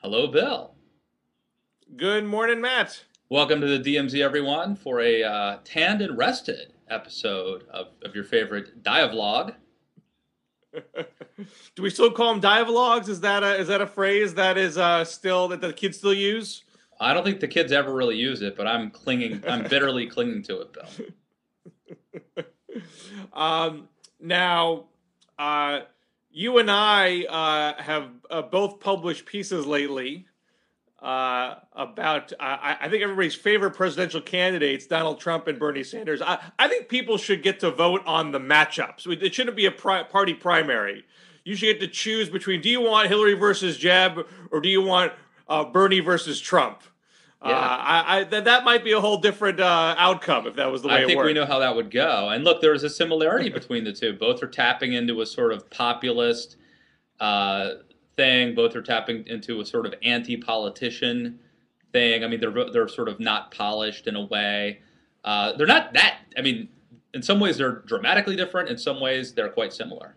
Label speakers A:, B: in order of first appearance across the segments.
A: Hello, Bill.
B: Good morning, Matt.
A: Welcome to the DMZ, everyone, for a tanned and rested episode of your favorite dialogue.
B: Do we still call them dialogues? Is that a phrase that is still that the kids still use?
A: I don't think the kids ever really use it, but I'm bitterly clinging to it, Bill.
B: Now, you and I have both published pieces lately about I think everybody's favorite presidential candidates, Donald Trump and Bernie Sanders. I think people should get to vote on the matchups. It shouldn't be a party primary. You should get to choose between, do you want Hillary versus Jeb, or do you want Bernie versus Trump?
A: Yeah.
B: That might be a whole different outcome if that was the way
A: I
B: it
A: think
B: worked.
A: we know how that would go. And look, there is a similarity between the two. Both are tapping into a sort of populist uh, thing. Both are tapping into a sort of anti-politician thing. I mean, they're sort of not polished in a way. They're not that. I mean, in some ways they're dramatically different. In some ways they're quite similar.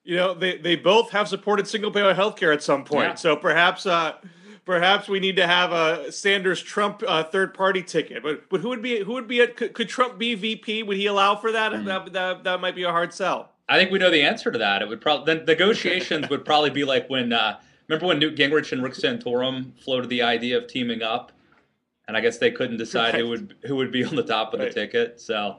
B: You know, they both have supported single payer healthcare at some point.
A: Yeah.
B: So perhaps we need to have a Sanders Trump third party ticket. But who would be at, could Trump be VP? Would he allow for that? That might be a hard sell.
A: I think we know the answer to that. It would probably the negotiations would probably be like when remember when Newt Gingrich and Rick Santorum floated the idea of teaming up, and I guess they couldn't decide
B: Right.
A: who would be on the top of the
B: Right.
A: ticket. So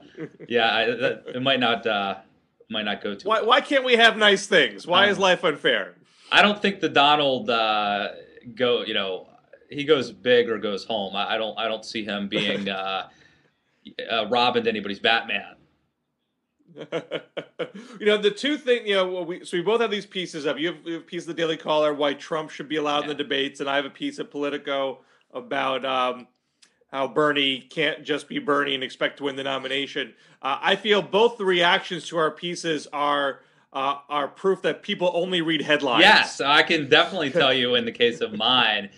A: yeah, it might not go too well.
B: Why can't we have nice things? Why is life unfair?
A: I don't think the Donald go. He goes big or goes home. I don't see him being Robin to anybody's Batman.
B: The two things, we both have these pieces of, you have a piece of the Daily Caller, why Trump should be allowed in
A: Yeah.
B: the debates, and I have a piece of Politico about how Bernie can't just be Bernie and expect to win the nomination. I feel both the reactions to our pieces are proof that people only read headlines.
A: Yes, I can definitely tell you in the case of mine,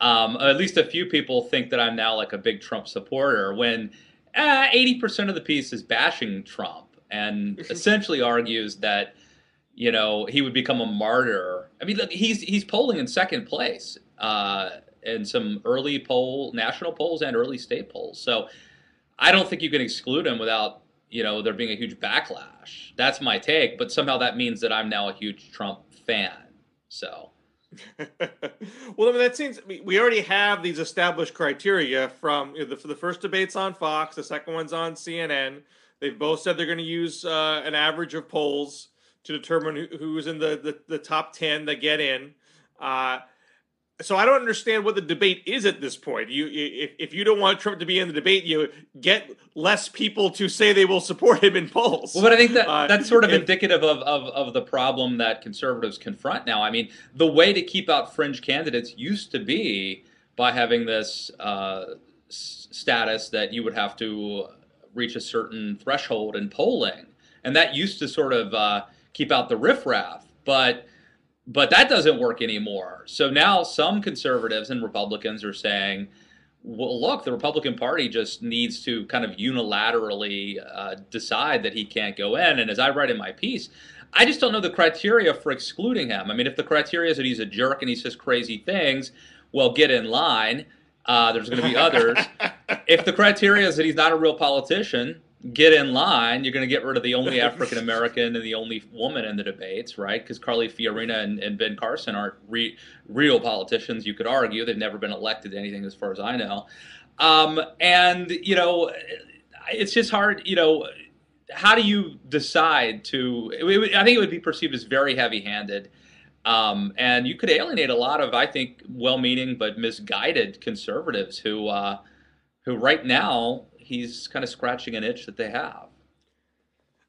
A: at least a few people think that I'm now like a big Trump supporter when 80% of the piece is bashing Trump and essentially argues that, he would become a martyr. I mean, look, he's polling in second place in some national polls and early state polls. So I don't think you can exclude him without, there being a huge backlash. That's my take, but somehow that means that I'm now a huge Trump fan. So,
B: Well, I mean, that seems we already have these established criteria from the first debate's on Fox, the second one's on CNN. They've both said they're going to use an average of polls to determine who's in the top 10 that get in. So I don't understand what the debate is at this point. If you don't want Trump to be in the debate, you get less people to say they will support him in polls.
A: well, but I think that that's sort of
B: if,
A: indicative of the problem that conservatives confront now. I mean, the way to keep out fringe candidates used to be by having this status that you would have to reach a certain threshold in polling, and that used to sort of keep out the riffraff. But that doesn't work anymore. So now some conservatives and Republicans are saying, well, look, the Republican Party just needs to kind of unilaterally decide that he can't go in. And as I write in my piece, I just don't know the criteria for excluding him. I mean, if the criteria is that he's a jerk and he says crazy things, well, get in line. There's going to be others. If the criteria is that he's not a real politician, get in line. You're going to get rid of the only African American and the only woman in the debates, right? Because Carly Fiorina and Ben Carson aren't real politicians. You could argue they've never been elected to anything, as far as I know. And it's just hard. How do you decide to? I think it would be perceived as very heavy-handed. And you could alienate a lot of, I think, well-meaning but misguided conservatives who right now he's kind of scratching an itch that they have.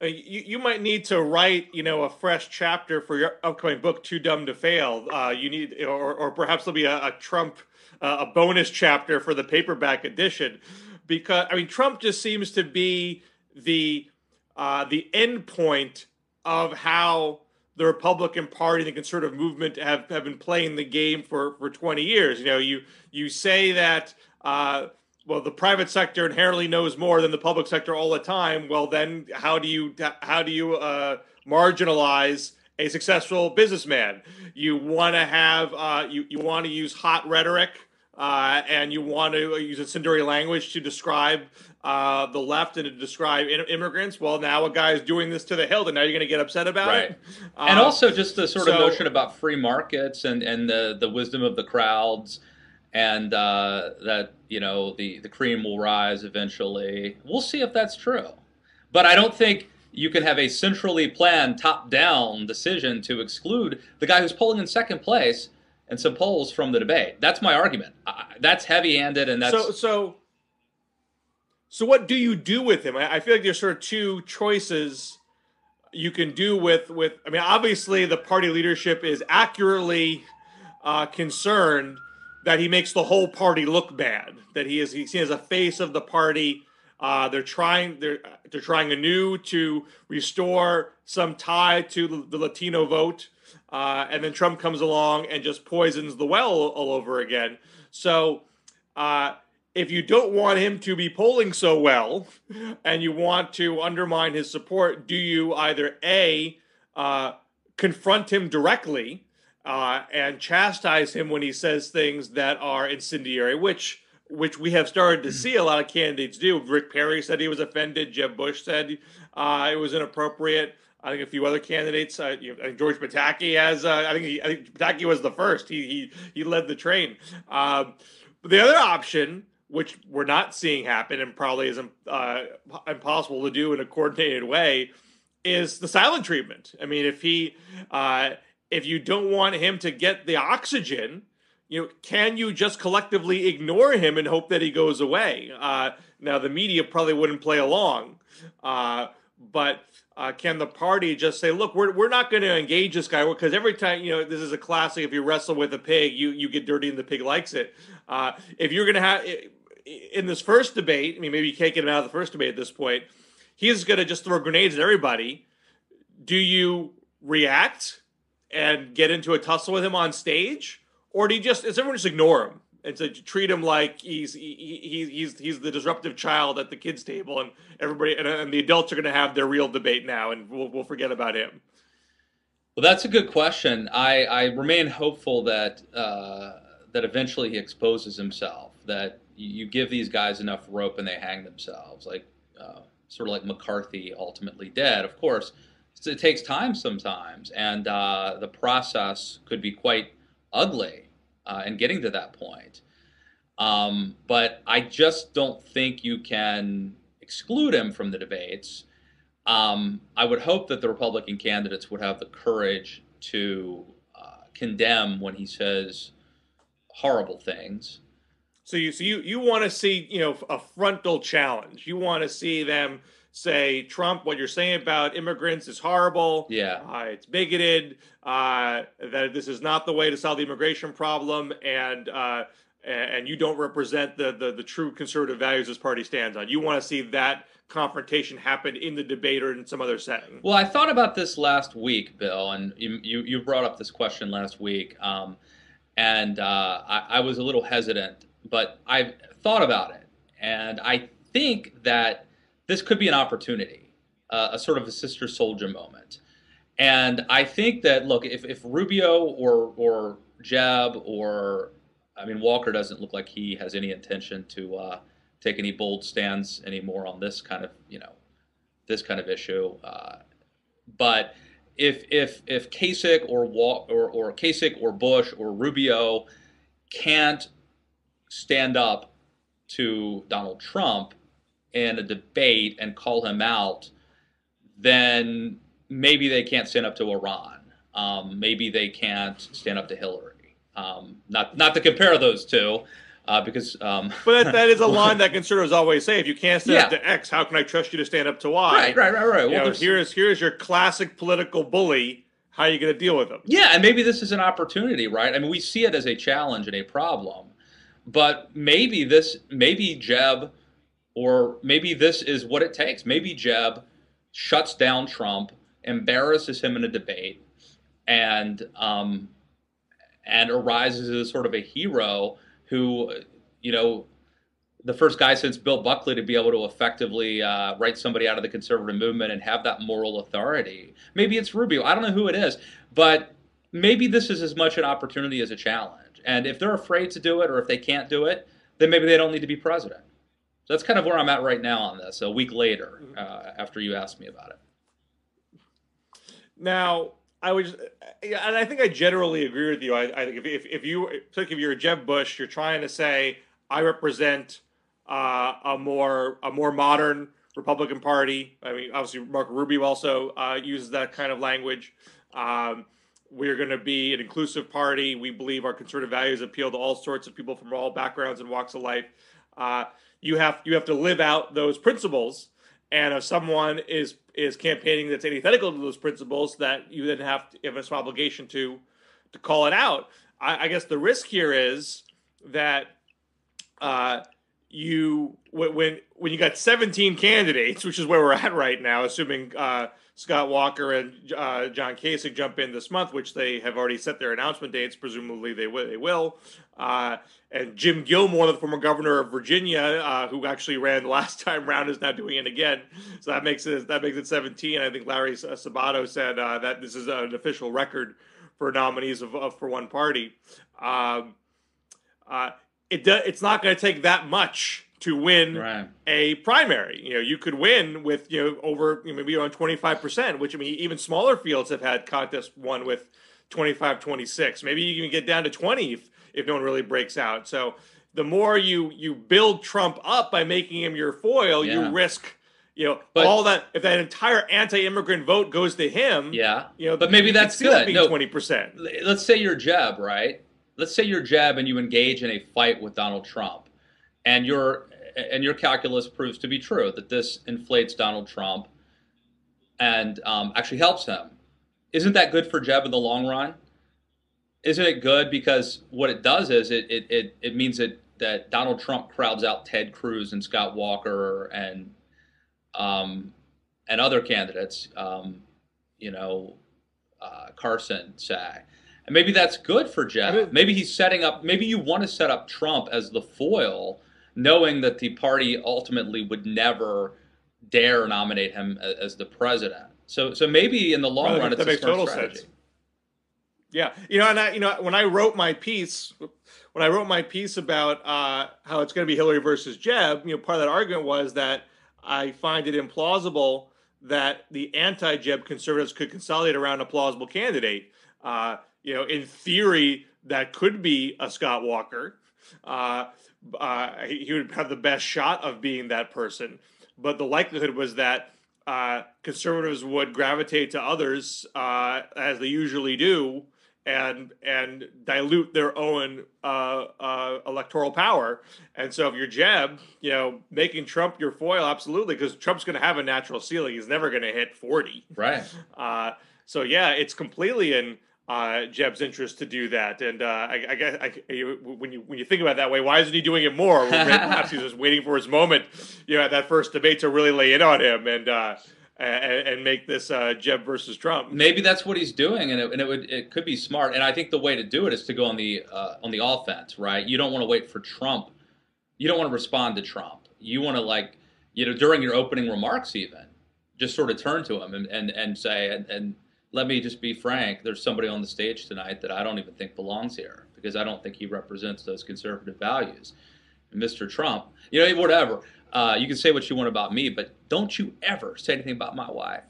B: You might need to write, a fresh chapter for your upcoming book, Too Dumb to Fail. You need, or perhaps there'll be a Trump, a bonus chapter for the paperback edition, because I mean, Trump just seems to be the end point of how the Republican Party and the conservative movement have been playing the game for 20 years. You say that. The private sector inherently knows more than the public sector all the time. Well, then how do you marginalize a successful businessman. You want to have you want to use hot rhetoric, and you want to use incendiary language to describe the left and to describe immigrants. Well, now a guy is doing this to the hilt, and now you're going to get upset about
A: Right.
B: it.
A: And also just the sort of
B: So
A: notion about free markets and the wisdom of the crowds, and that the cream will rise eventually. We'll see if that's true. But I don't think you can have a centrally planned, top-down decision to exclude the guy who's polling in second place in some polls from the debate. That's my argument. That's heavy-handed, and that's
B: so what do you do with him? I feel like there's sort of two choices you can do with. I mean, obviously the party leadership is accurately concerned that he makes the whole party look bad. That he's seen as a face of the party. They're trying anew to restore some tie to the Latino vote, and then Trump comes along and just poisons the well all over again. So if you don't want him to be polling so well, and you want to undermine his support, do you either A, confront him directly and chastise him when he says things that are incendiary, which we have started to see a lot of candidates do. Rick Perry said he was offended. Jeb Bush said it was inappropriate. I think a few other candidates. I think George Pataki has. I think Pataki was the first. He led the train. But the other option, which we're not seeing happen and probably is impossible to do in a coordinated way, is the silent treatment. I mean, if you don't want him to get the oxygen, can you just collectively ignore him and hope that he goes away? Now, the media probably wouldn't play along, but can the party just say, look, we're not going to engage this guy, because every time, this is a classic, if you wrestle with a pig, you get dirty and the pig likes it. If you're going to have, in this first debate, I mean, maybe you can't get him out of the first debate at this point, he's going to just throw grenades at everybody. Do you react and get into a tussle with him on stage? Or does everyone just ignore him and to treat him like he's the disruptive child at the kids' table, and everybody and the adults are going to have their real debate now, and we'll forget about him?
A: Well, that's a good question. I remain hopeful that that eventually he exposes himself. That you give these guys enough rope and they hang themselves, like sort of like McCarthy ultimately did. Of course, it takes time sometimes, and the process could be quite ugly in getting to that point. But I just don't think you can exclude him from the debates. I would hope that the Republican candidates would have the courage to condemn when he says horrible things.
B: So you want to see a frontal challenge. You want to see them say, Trump, what you're saying about immigrants is horrible.
A: Yeah,
B: it's bigoted. That this is not the way to solve the immigration problem, and you don't represent the true conservative values this party stands on. You want to see that confrontation happen in the debate or in some other setting.
A: Well, I thought about this last week, Bill, and you brought up this question last week, and I was a little hesitant, but I've thought about it, and I think that this could be an opportunity, a sort of a Sister Souljah moment. And I think that, look, if Rubio or Jeb Walker doesn't look like he has any intention to take any bold stands anymore on this kind of issue. But if Kasich or Kasich or Bush or Rubio can't stand up to Donald Trump in a debate and call him out, then maybe they can't stand up to Iran. Maybe they can't stand up to Hillary. Not to compare those two, because.
B: But that is a line that conservatives always say: if you can't stand up to X, how can I trust you to stand up to Y?
A: Right. Well,
B: here's your classic political bully. How are you going to deal with him?
A: Yeah, and maybe this is an opportunity, right? I mean, we see it as a challenge and a problem, but maybe Jeb. Or maybe this is what it takes. Maybe Jeb shuts down Trump, embarrasses him in a debate, and arises as sort of a hero who, the first guy since Bill Buckley to be able to effectively write somebody out of the conservative movement and have that moral authority. Maybe it's Rubio. I don't know who it is, but maybe this is as much an opportunity as a challenge. And if they're afraid to do it, or if they can't do it, then maybe they don't need to be president. So that's kind of where I'm at right now on this, a week later, after you asked me about it.
B: Now, and I think I generally agree with you. I think if you're a Jeb Bush, you're trying to say, I represent a more modern Republican Party. I mean, obviously, Marco Rubio also uses that kind of language. We're going to be an inclusive party. We believe our conservative values appeal to all sorts of people from all backgrounds and walks of life. You have to live out those principles, and if someone is campaigning that's antithetical to those principles, that you then have a some obligation to call it out. I guess the risk here is that when you got 17 candidates, which is where we're at right now, assuming Scott Walker and John Kasich jump in this month, which they have already set their announcement dates. Presumably they will. And Jim Gilmore, the former governor of Virginia, who actually ran the last time round, is now doing it again. So that makes it 17. I think Larry Sabato said that this is an official record for nominees for one party. It's not going to take that much to win a primary. You could win with over maybe around 25%, which, I mean, even smaller fields have had contests won with 25, 26. Maybe you can get down to 20 if no one really breaks out. So the more you build Trump up by making him your foil, you risk all that. If that entire anti-immigrant vote goes to him,
A: but maybe that's good.
B: 20%.
A: Let's say you're Jeb, right? Let's say you're Jeb and you engage in a fight with Donald Trump, and your calculus proves to be true, that this inflates Donald Trump and actually helps him. Isn't that good for Jeb in the long run? Isn't it good? Because what it does is it means that Donald Trump crowds out Ted Cruz and Scott Walker and other candidates, Carson, say. And maybe that's good for Jeb. Maybe he's setting up, maybe you want to set up Trump as the foil, knowing that the party ultimately would never dare nominate him as the president. So maybe in the long run, it's a smart strategy. Sense.
B: Yeah, when I wrote my piece about how it's going to be Hillary versus Jeb, part of that argument was that I find it implausible that the anti-Jeb conservatives could consolidate around a plausible candidate. In theory, that could be a Scott Walker. He would have the best shot of being that person. But the likelihood was that conservatives would gravitate to others, as they usually do, and dilute their own electoral power. And so if you're Jeb, making Trump your foil, absolutely, because Trump's going to have a natural ceiling. He's never going to hit 40.
A: Right.
B: So, yeah, it's completely in Jeb's interest to do that. And I guess when you think about it that way, why isn't he doing it more? Perhaps he's just waiting for his moment, at that first debate to really lay in on him and make this Jeb versus Trump.
A: Maybe that's what he's doing, and it could be smart. And I think the way to do it is to go on the offense, right? You don't want to wait for Trump. You don't want to respond to Trump. You want to during your opening remarks even just sort of turn to him and say and let me just be frank. There's somebody on the stage tonight that I don't even think belongs here because I don't think he represents those conservative values. And Mr. Trump, whatever. You can say what you want about me, but don't you ever say anything about my wife.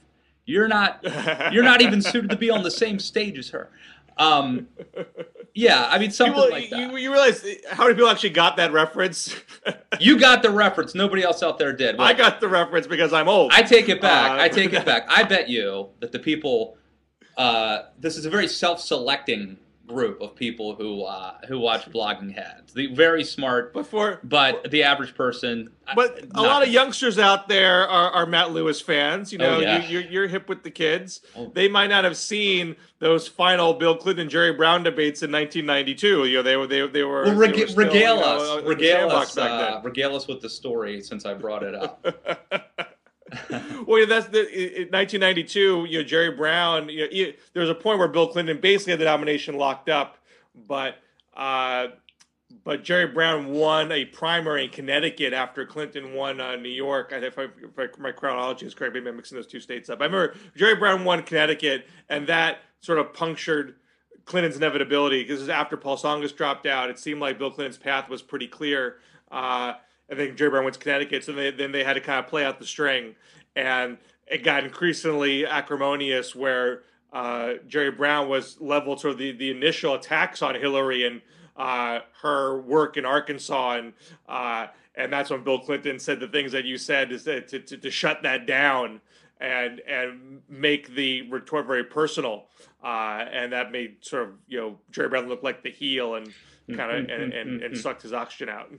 A: You're not even suited to be on the same stage as her. Yeah, I mean something like that.
B: You realize how many people actually got that reference?
A: You got the reference. Nobody else out there did. Well,
B: I got the reference because I'm old.
A: I take it back. I take it back. I bet you that the people. This is a very self-selecting group of people who watch Blogging Heads. The very smart, but the average person.
B: But a lot of youngsters out there are Matt Lewis fans. You're hip with the kids. Oh. They might not have seen those final Bill Clinton Jerry Brown debates in 1992. They were.
A: Well, regale us with the story since I brought it up.
B: Well, that's in 1992. Jerry Brown. There was a point where Bill Clinton basically had the nomination locked up, but but Jerry Brown won a primary in Connecticut after Clinton won New York. If my chronology is correct, maybe I'm mixing those two states up. I remember Jerry Brown won Connecticut, and that sort of punctured Clinton's inevitability, because after Paul Tsongas dropped out, it seemed like Bill Clinton's path was pretty clear. I think Jerry Brown went to Connecticut, so then they had to kind of play out the string, and it got increasingly acrimonious where Jerry Brown was leveled sort of the initial attacks on Hillary and her work in Arkansas, and that's when Bill Clinton said the things that you said, is that to shut that down and make the retort very personal, and that made sort of Jerry Brown look like the heel and kind of and sucked his oxygen out.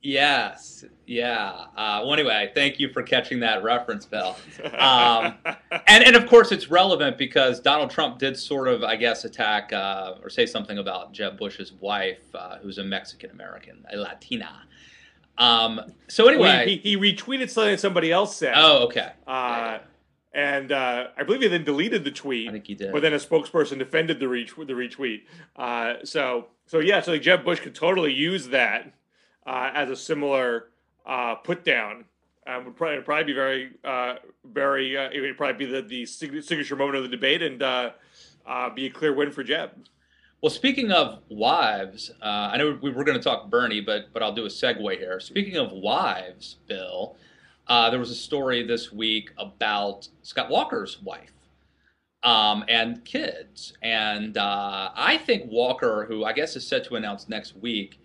A: Yes, yeah. Well, anyway, thank you for catching that reference, Bill. And of course, it's relevant because Donald Trump did sort of, I guess, attack or say something about Jeb Bush's wife, who's a Mexican American, a Latina. So anyway,
B: he retweeted something somebody else said.
A: Oh, okay.
B: And I believe he then deleted the tweet.
A: I think he did.
B: But then a spokesperson defended the retweet. So Jeb Bush could totally use that as a similar put down. Would probably be very it would probably be the signature moment of the debate, and be a clear win for Jeb.
A: Well, speaking of wives, I know we were going to talk Bernie, but I'll do a segue here. Speaking of wives, Bill, there was a story this week about Scott Walker's wife and kids, and I think Walker, who I guess is set to announce next week,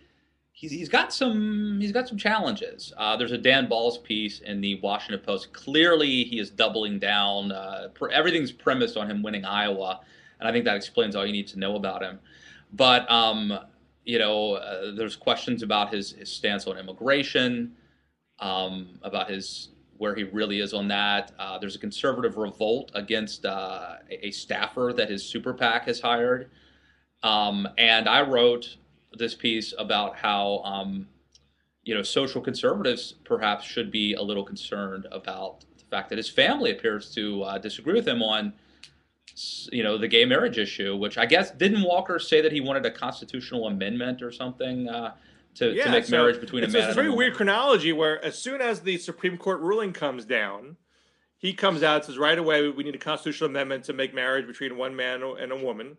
A: he's got some challenges. There's a Dan Balls piece in the Washington Post. Clearly, he is doubling down. Everything's premised on him winning Iowa, and I think that explains all you need to know about him. But there's questions about his stance on immigration, about where he really is on that. There's a conservative revolt against a staffer that his super PAC has hired, and I wrote this piece about how social conservatives perhaps should be a little concerned about the fact that his family appears to disagree with him on the gay marriage issue, which I guess didn't Walker say that he wanted a constitutional amendment or something to make marriage between a man and a woman?
B: It's a very weird chronology where as soon as the Supreme Court ruling comes down, he comes out and says right away we need a constitutional amendment to make marriage between one man and a woman.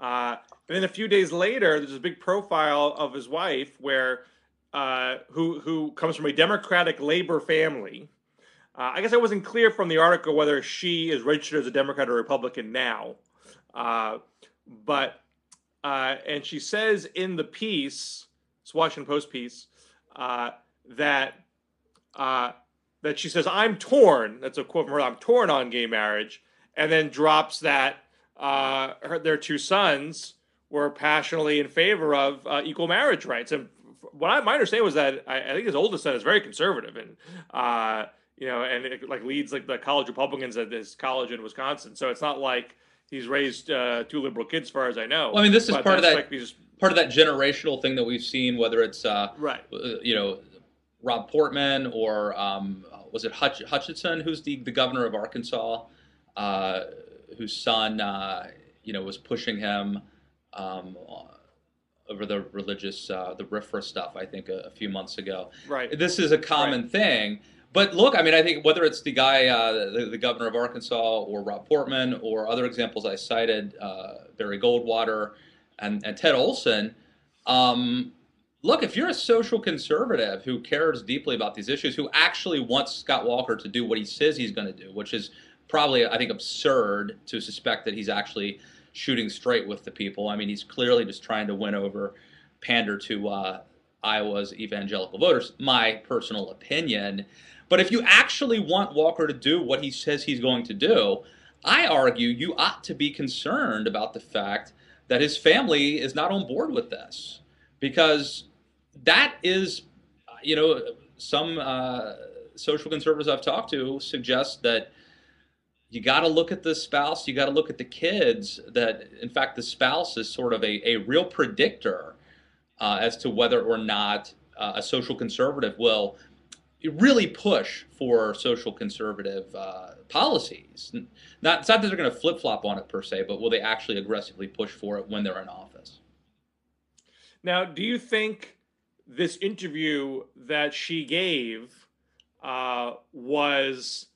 B: And then a few days later, there's a big profile of his wife where who comes from a Democratic labor family. I guess I wasn't clear from the article whether she is registered as a Democrat or Republican now. But she says in the piece, it's a Washington Post piece, that she says, "I'm torn." That's a quote from her. "I'm torn on gay marriage," and then drops that their two sons were passionately in favor of equal marriage rights. And my understanding was that I think his oldest son is very conservative, and and it leads the college Republicans at this college in Wisconsin. So it's not like he's raised two liberal kids, as far as I know.
A: Well, I mean, this is part of that generational thing that we've seen, whether it's Rob Portman or was it Hutchinson, who's the governor of Arkansas, whose son was pushing him over the religious the RFRA stuff, I think a few months ago.
B: Right.
A: This is a common thing. But look, I mean, I think whether it's the guy, the governor of Arkansas, or Rob Portman, or other examples I cited, Barry Goldwater and Ted Olson, look, if you're a social conservative who cares deeply about these issues, who actually wants Scott Walker to do what he says he's going to do, which is probably, I think, absurd to suspect that he's actually shooting straight with the people. I mean, he's clearly just trying to win over, pander to Iowa's evangelical voters, my personal opinion. But if you actually want Walker to do what he says he's going to do, I argue you ought to be concerned about the fact that his family is not on board with this. Because that is, some social conservatives I've talked to suggest that you got to look at the spouse, you got to look at the kids, that in fact the spouse is sort of a real predictor as to whether or not a social conservative will really push for social conservative policies. It's not that they're going to flip-flop on it per se, but will they actually aggressively push for it when they're in office?
B: Now, do you think this interview that she gave was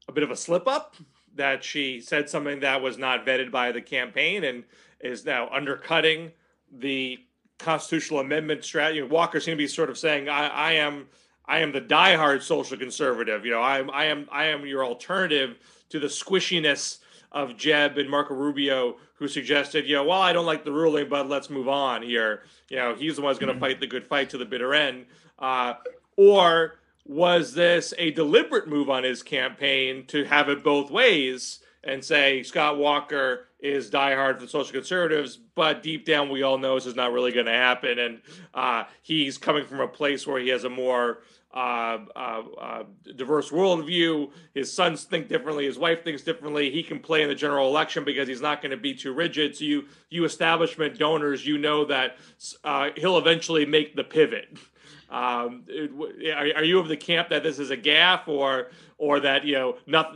B: a bit of a slip up, that she said something that was not vetted by the campaign and is now undercutting the constitutional amendment strategy. Walker seemed to be sort of saying, I am the diehard social conservative. I am your alternative to the squishiness of Jeb and Marco Rubio, who suggested, well, I don't like the ruling, but let's move on here. He's the one who's going to fight the good fight to the bitter end. Or was this a deliberate move on his campaign to have it both ways and say Scott Walker is diehard for the social conservatives, but deep down we all know this is not really going to happen, and he's coming from a place where he has a more diverse worldview. His sons think differently. His wife thinks differently. He can play in the general election because he's not going to be too rigid. So you establishment donors, that he'll eventually make the pivot. Are you of the camp that this is a gaffe, or that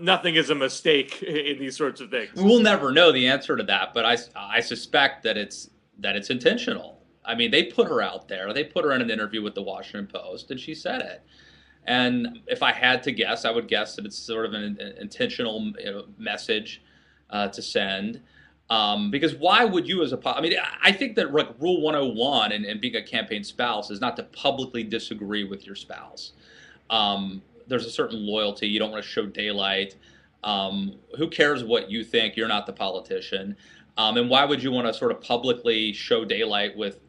B: nothing is a mistake in these sorts of things?
A: We'll never know the answer to that, but I suspect that it's intentional. I mean, they put her out there. They put her in an interview with the Washington Post, and she said it. And if I had to guess, I would guess that it's sort of an intentional message to send. Because why would you I think that Rule 101 and being a campaign spouse is not to publicly disagree with your spouse. There's a certain loyalty. You don't want to show daylight. Who cares what you think? You're not the politician. And why would you want to sort of publicly show daylight with,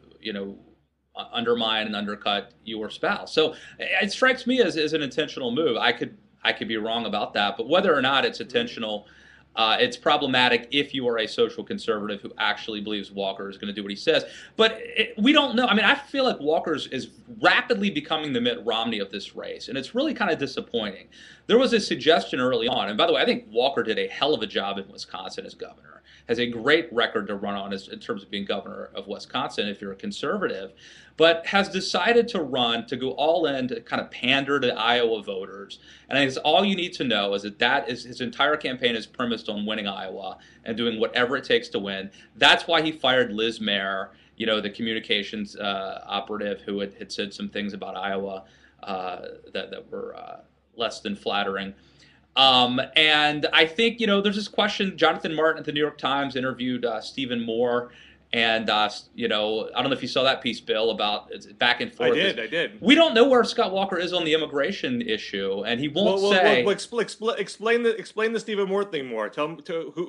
A: undermine and undercut your spouse? So it strikes me as an intentional move. I could be wrong about that, but whether or not it's intentional, it's problematic if you are a social conservative who actually believes Walker is going to do what he says. But we don't know. I mean, I feel like Walker is rapidly becoming the Mitt Romney of this race, and it's really kind of disappointing. There was a suggestion early on, and by the way, I think Walker did a hell of a job in Wisconsin as governor. Has a great record to run on in terms of being governor of Wisconsin if you're a conservative, but has decided to run to go all in to kind of pander to Iowa voters. And I think all you need to know is that his entire campaign is premised on winning Iowa and doing whatever it takes to win. That's why he fired Liz Mayer, the communications operative who had said some things about Iowa that were less than flattering. And I think, there's this question. Jonathan Martin at the New York Times interviewed Stephen Moore. And, I don't know if you saw that piece, Bill, about back and forth.
B: I did.
A: We don't know where Scott Walker is on the immigration issue, and he won't say.
B: Explain the Stephen Moore thing more. Tell him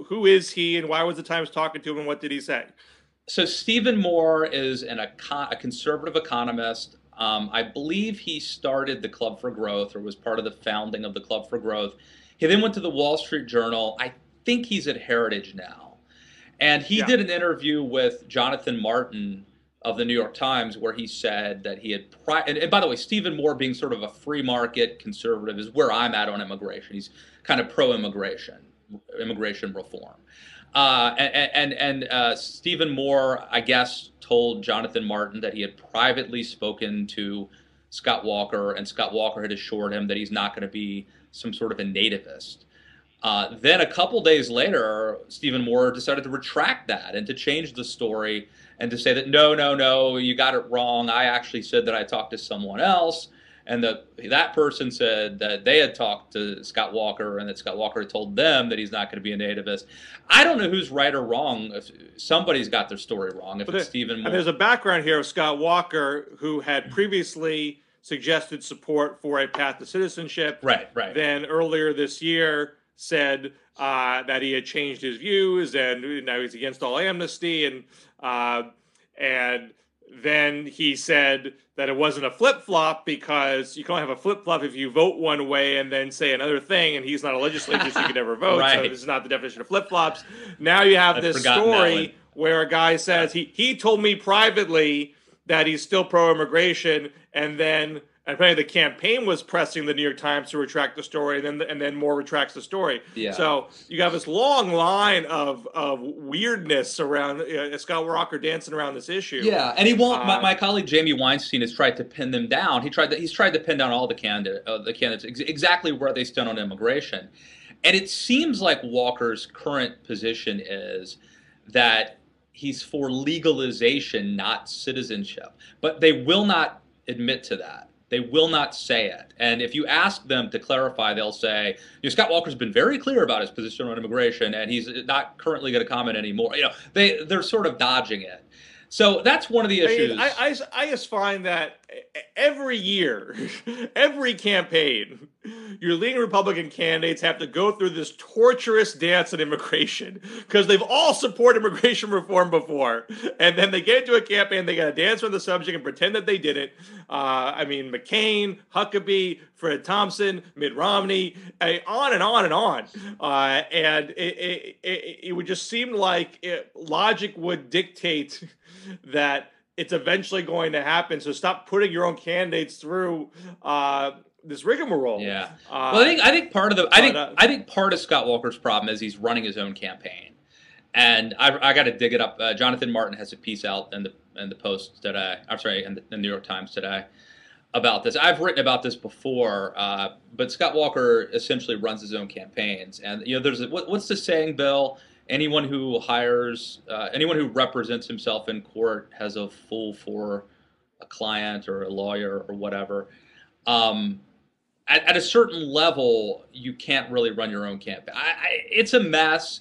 B: who is he, and why was the Times talking to him, and what did he say?
A: So Stephen Moore is a conservative economist. I believe he started the Club for Growth, or was part of the founding of the Club for Growth. He then went to the Wall Street Journal. I think he's at Heritage now. And he did an interview with Jonathan Martin of the New York Times where he said that he had, and by the way, Stephen Moore being sort of a free market conservative is where I'm at on immigration. He's kind of pro-immigration, immigration reform. And Stephen Moore, I guess, told Jonathan Martin that he had privately spoken to Scott Walker, and Scott Walker had assured him that he's not going to be some sort of a nativist. Then a couple days later, Stephen Moore decided to retract that and to change the story and to say that, no, you got it wrong. I actually said that I talked to someone else, and that person said that they had talked to Scott Walker and that Scott Walker had told them that he's not going to be a nativist. I don't know who's right or wrong. If somebody's got their story wrong. If it's Stephen Moore.
B: And there's a background here of Scott Walker, who had previously suggested support for a path to citizenship.
A: Right.
B: Then earlier this year said that he had changed his views and now he's against all amnesty, and then he said that it wasn't a flip-flop because you can't have a flip-flop if you vote one way and then say another thing, and he's not a legislator, so he can never vote.
A: Right.
B: So this is not the definition of flip-flops. Now you have this story where a guy says he told me privately that he's still pro-immigration, and then apparently the campaign was pressing the New York Times to retract the story, and then Moore retracts the story.
A: Yeah.
B: So you have this long line of weirdness around Scott Walker dancing around this issue.
A: Yeah, and he won't. My colleague Jamie Weinstein has tried to pin them down. He's tried to pin down all the candidates exactly where they stand on immigration, and it seems like Walker's current position is that he's for legalization, not citizenship. But they will not admit to that. They will not say it. And if you ask them to clarify, they'll say, Scott Walker's been very clear about his position on immigration, and he's not currently going to comment anymore. They're sort of dodging it. So that's one of the issues.
B: I just find that every year, every campaign, your leading Republican candidates have to go through this torturous dance on immigration because they've all supported immigration reform before. And then they get into a campaign, they got to dance on the subject and pretend that they did it. McCain, Huckabee, Fred Thompson, Mitt Romney, on and on and on. And it would just seem like logic would dictate that it's eventually going to happen. So stop putting your own candidates through this rigmarole.
A: Yeah. Well, I think part of Scott Walker's problem is he's running his own campaign, and I got to dig it up. Jonathan Martin has a piece out in the Post today. I'm sorry, in the New York Times today about this. I've written about this before, but Scott Walker essentially runs his own campaigns, and there's what's the saying, Bill? Anyone who represents himself in court has a fool for a client or a lawyer or whatever. At a certain level, you can't really run your own campaign. It's a mess.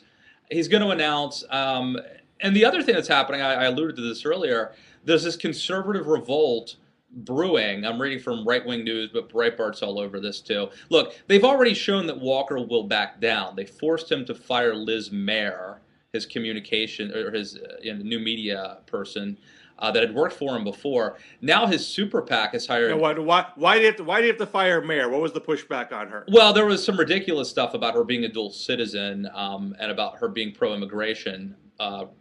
A: He's going to announce. And the other thing that's happening, I alluded to this earlier, there's this conservative revolt brewing. I'm reading from right-wing news, but Breitbart's all over this too. Look, they've already shown that Walker will back down. They forced him to fire Liz Mayer, his communication or his new media person that had worked for him before. Now his super PAC has hired.
B: Why do you have to fire Mayer? What was the pushback on her?
A: Well, there was some ridiculous stuff about her being a dual citizen and about her being pro-immigration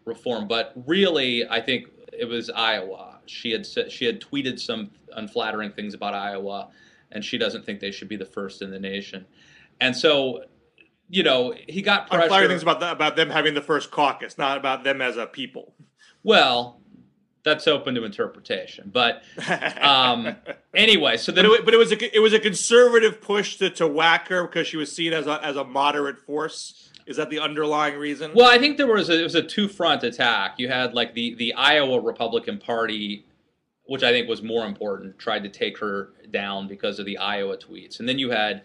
A: reform. But really, I think it was Iowa. She had tweeted some unflattering things about Iowa, and she doesn't think they should be the first in the nation. And so, he got pressure.
B: Unflattering things about them having the first caucus, not about them as a people.
A: Well, that's open to interpretation. But anyway, so then,
B: but it was a conservative push to whack her because she was seen as a moderate force. Is that the underlying reason?
A: Well, I think it was a two-front attack. You had like the Iowa Republican Party, which I think was more important, tried to take her down because of the Iowa tweets. And then you had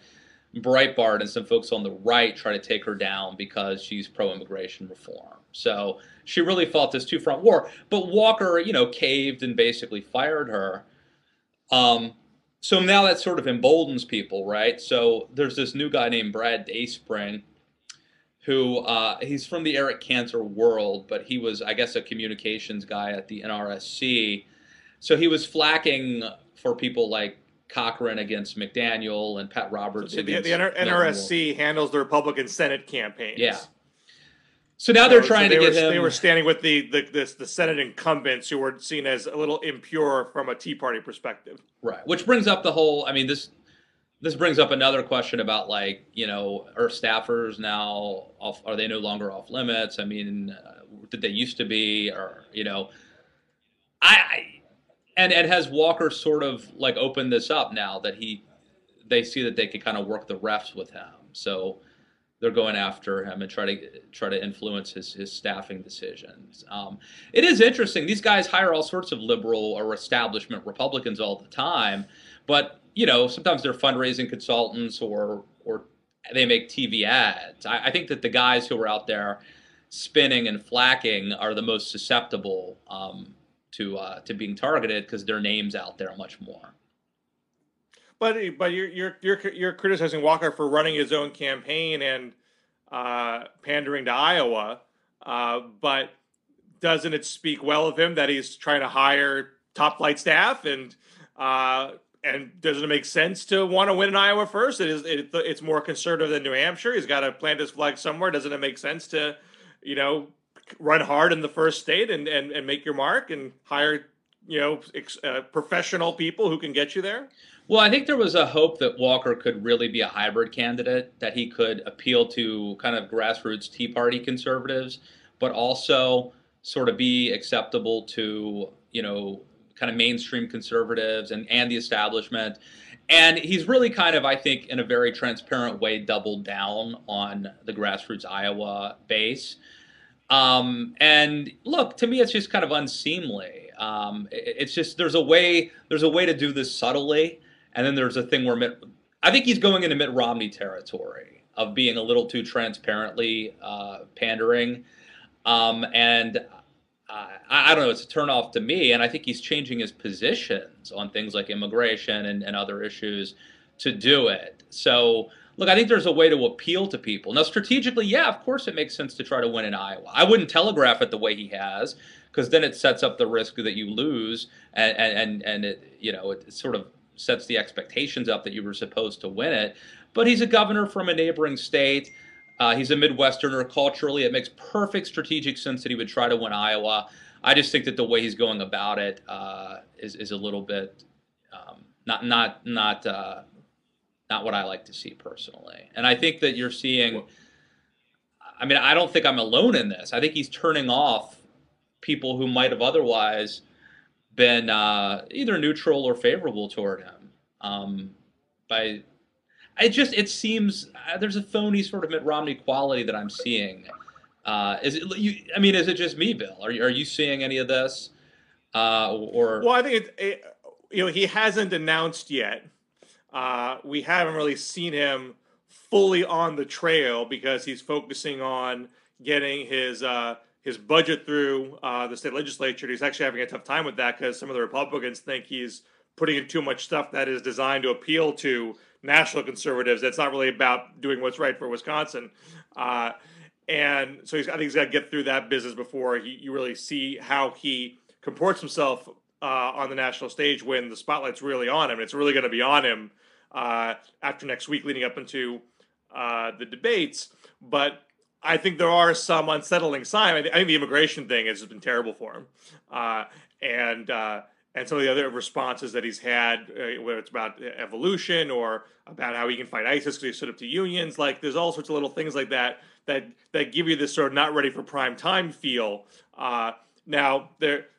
A: Breitbart and some folks on the right try to take her down because she's pro-immigration reform. So she really fought this two-front war. But Walker, caved and basically fired her. So now that sort of emboldens people, right? So there's this new guy named Brad Dayspring, who he's from the Eric Cantor world, but he was, I guess, a communications guy at the NRSC. So he was flacking for people like Cochran against McDaniel and Pat Roberts.
B: So the NRSC handles the Republican Senate campaigns.
A: Yeah. So now they're trying to get him.
B: They were standing with the Senate incumbents who were seen as a little impure from a Tea Party perspective.
A: Right. Which brings up the whole. This brings up another question about are staffers now are they no longer off limits? Did they used to be, or and has Walker sort of like opened this up now that they see that they could kind of work the refs with him, so they're going after him and try to influence his staffing decisions. It is interesting. These guys hire all sorts of liberal or establishment Republicans all the time, but sometimes they're fundraising consultants or they make TV ads. I think that the guys who are out there spinning and flacking are the most susceptible to being targeted because their name's out there much more.
B: But you're criticizing Walker for running his own campaign and pandering to Iowa, but doesn't it speak well of him that he's trying to hire top flight staff and doesn't it make sense to want to win in Iowa first? It's more conservative than New Hampshire. He's got to plant his flag somewhere. Doesn't it make sense to, run hard in the first state and make your mark and hire, professional people who can get you there?
A: Well, I think there was a hope that Walker could really be a hybrid candidate, that he could appeal to kind of grassroots Tea Party conservatives, but also sort of be acceptable to, kind of mainstream conservatives and the establishment. And he's really kind of, I think, in a very transparent way, doubled down on the grassroots Iowa base. And look, to me, it's just kind of unseemly. It's just there's a way to do this subtly, and then there's a thing where I think he's going into Mitt Romney territory of being a little too transparently pandering, and I don't know, it's a turnoff to me, and I think he's changing his positions on things like immigration and other issues to do it. So, look, I think there's a way to appeal to people. Now, strategically, yeah, of course it makes sense to try to win in Iowa. I wouldn't telegraph it the way he has, because then it sets up the risk that you lose, and it, it sort of sets the expectations up that you were supposed to win it. But he's a governor from a neighboring state. He's a Midwesterner culturally. It makes perfect strategic sense that he would try to win Iowa. I just think that the way he's going about it is a little bit not what I like to see personally. And I think that you're seeing. I mean, I don't think I'm alone in this. I think he's turning off people who might have otherwise been either neutral or favorable toward him. It seems there's a phony sort of Mitt Romney quality that I'm seeing. Is it just me, Bill? Are you seeing any of this?
B: Well, I think he hasn't announced yet. We haven't really seen him fully on the trail because he's focusing on getting his budget through the state legislature. He's actually having a tough time with that because some of the Republicans think he's putting in too much stuff that is designed to appeal to national conservatives. That's not really about doing what's right for Wisconsin. And so I think he's got to get through that business before you really see how he comports himself on the national stage when the spotlight's really on him. It's really going to be on him after next week leading up into the debates. But I think there are some unsettling signs. I think the immigration thing has been terrible for him. And some of the other responses that he's had, whether it's about evolution or about how he can fight ISIS because he stood up to unions, like there's all sorts of little things like that give you this sort of not ready for prime time feel. Now,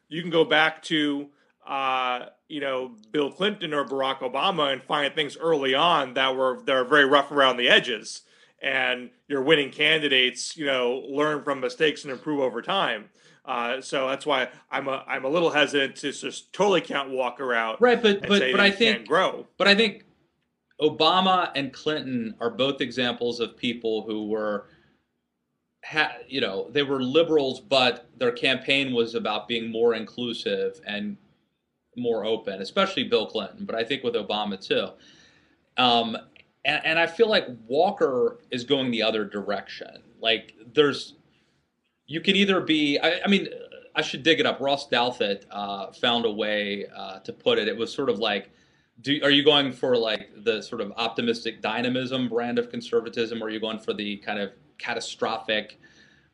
B: you can go back to Bill Clinton or Barack Obama and find things early on that are very rough around the edges, and your winning candidates learn from mistakes and improve over time. So that's why I'm a little hesitant to just totally count Walker out.
A: Right, but I think
B: can't grow.
A: But I think Obama and Clinton are both examples of people who were, they were liberals, but their campaign was about being more inclusive and more open, especially Bill Clinton, but I think with Obama too. And I feel like Walker is going the other direction. Like you can either be, I should dig it up. Ross Douthat found a way to put it. It was sort of like, are you going for like the sort of optimistic dynamism brand of conservatism, or are you going for the kind of catastrophic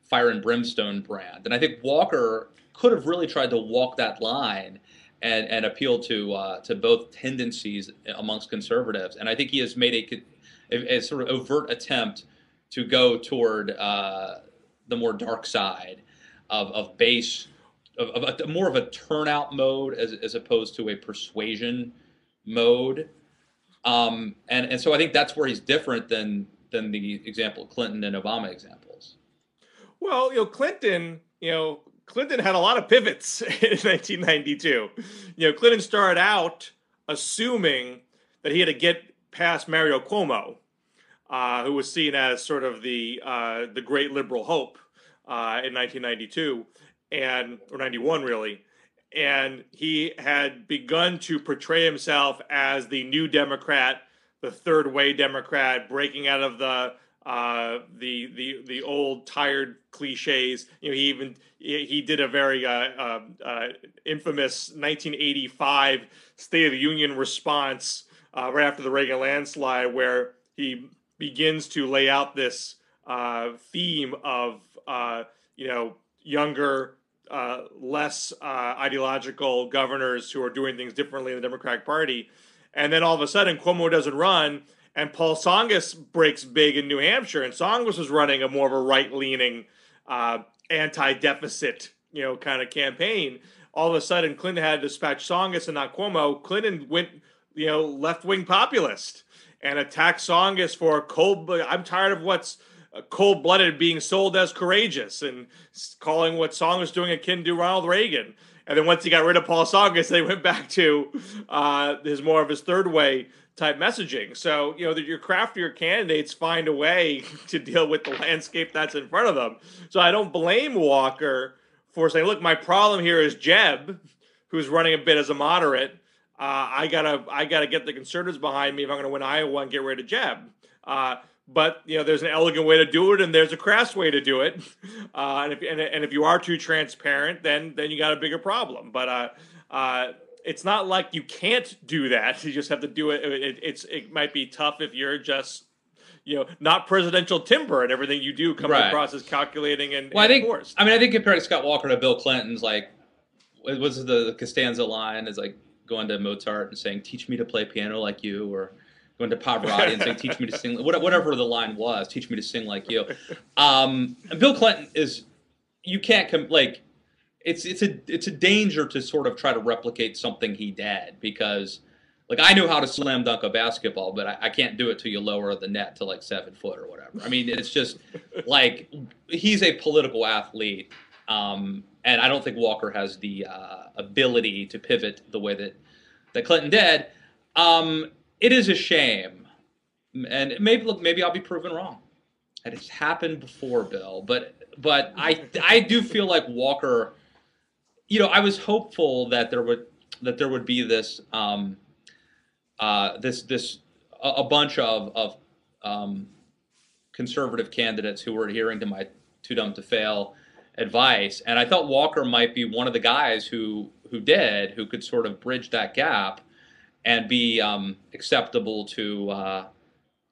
A: fire and brimstone brand? And I think Walker could have really tried to walk that line and appeal to both tendencies amongst conservatives. And I think he has made a sort of overt attempt to go toward the more dark side of base, of more of a turnout mode as opposed to a persuasion mode. And so I think that's where he's different than the example Clinton and Obama examples.
B: Well, Clinton had a lot of pivots in 1992. Clinton started out assuming that he had to get past Mario Cuomo, who was seen as sort of the great liberal hope in 1992 or 91 really, and he had begun to portray himself as the new Democrat, the third way Democrat, breaking out of the old tired cliches. He did a very infamous 1985 State of the Union response right after the Reagan landslide, where he begins to lay out this theme of younger, less ideological governors who are doing things differently in the Democratic Party, and then all of a sudden Cuomo doesn't run. And Paul Tsongas breaks big in New Hampshire, and Tsongas was running a more of a right-leaning, anti-deficit, kind of campaign. All of a sudden, Clinton had to dispatch Tsongas and not Cuomo. Clinton went, left-wing populist and attacked Tsongas for I'm tired of what's cold-blooded being sold as courageous, and calling what Tsongas was doing akin to Ronald Reagan. And then once he got rid of Paul Tsongas, they went back to his third way type messaging. So, your craftier candidates find a way to deal with the landscape that's in front of them. So I don't blame Walker for saying, look, my problem here is Jeb, who's running a bit as a moderate. I gotta get the conservatives behind me if I'm going to win Iowa and get rid of Jeb. But there's an elegant way to do it, and there's a crass way to do it. And if you are too transparent, then you got a bigger problem. But it's not like you can't do that. You just have to do it. It might be tough if you're just not presidential timber and everything you do comes across as calculating and forced.
A: I think comparing Scott Walker to Bill Clinton's what's the Costanza line is like going to Mozart and saying, "Teach me to play piano like you," or going to Pavarotti and saying, "Teach me to sing," whatever the line was, "Teach me to sing like you." And Bill Clinton is, you can't it's a danger to sort of try to replicate something he did, because I knew how to slam dunk a basketball, but I can't do it till you lower the net to 7 foot or whatever. I mean, it's just he's a political athlete, and I don't think Walker has the ability to pivot the way that Clinton did. It is a shame, and maybe I'll be proven wrong. And it's happened before, Bill, but I do feel like Walker. I was hopeful that there would be this a bunch of conservative candidates who were adhering to my too dumb to fail advice, and I thought Walker might be one of the guys who could sort of bridge that gap and be acceptable to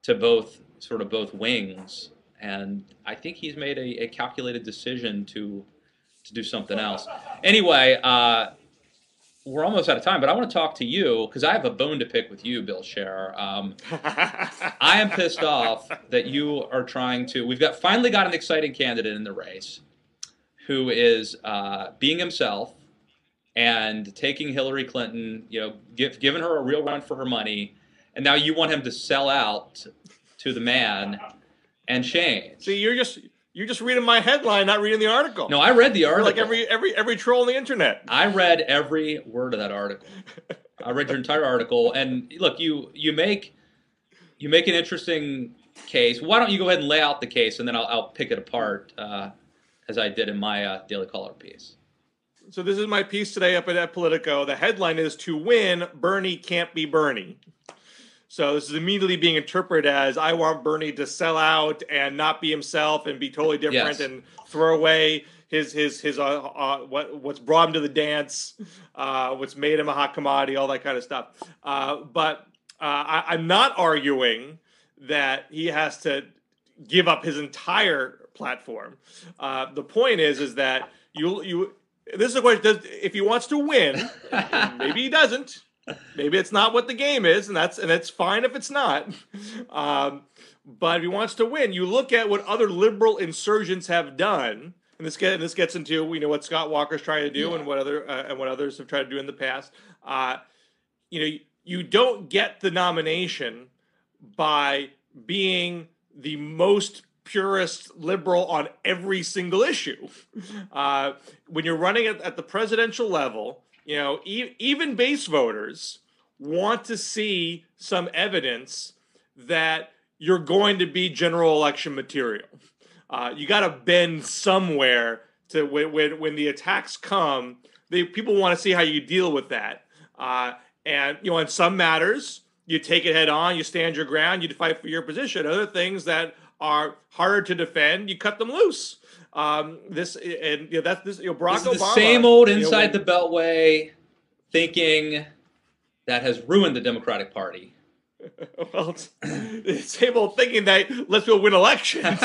A: both wings. And I think he's made a calculated decision to do something else. Anyway, we're almost out of time, but I want to talk to you because I have a bone to pick with you, Bill Scher. I am pissed off that you are trying to. We've finally got an exciting candidate in the race who is being himself and taking Hillary Clinton, giving her a real run for her money, and now you want him to sell out to the man and change.
B: See, you're just reading my headline, not reading the article.
A: No, I read the article.
B: You're like every troll on the internet.
A: I read every word of that article. I read your entire article, and look, you make an interesting case. Why don't you go ahead and lay out the case, and then I'll pick it apart as I did in my Daily Caller piece.
B: So this is my piece today up at Politico. The headline is, "To win, Bernie can't be Bernie." So this is immediately being interpreted as, I want Bernie to sell out and not be himself and be totally different, and throw away his what's brought him to the dance, what's made him a hot commodity, all that kind of stuff. But I'm not arguing that he has to give up his entire platform. The point is that this is a question: if he wants to win, maybe he doesn't. Maybe it's not what the game is, and it's fine if it's not. But if he wants to win, you look at what other liberal insurgents have done, and this gets into what Scott Walker's trying to do, and what others have tried to do in the past. You don't get the nomination by being the most purist liberal on every single issue. When you're running at the presidential level, even base voters want to see some evidence that you're going to be general election material. You got to bend somewhere to when the attacks come. People want to see how you deal with that. And in some matters, you take it head on, you stand your ground, you fight for your position. Other things that are harder to defend, you cut them loose. Barack
A: this is
B: Obama.
A: The same old inside the Beltway thinking that has ruined the Democratic Party.
B: Well, it's the same old thinking that let's go win elections.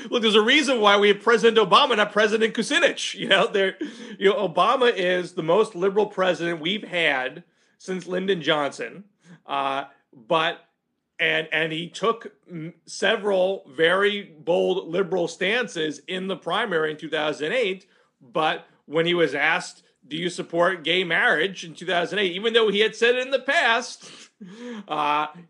B: Look, there's a reason why we have President Obama, not President Kucinich. Obama is the most liberal president we've had since Lyndon Johnson, And he took several very bold liberal stances in the primary in 2008. But when he was asked, do you support gay marriage in 2008, even though he had said it in the past,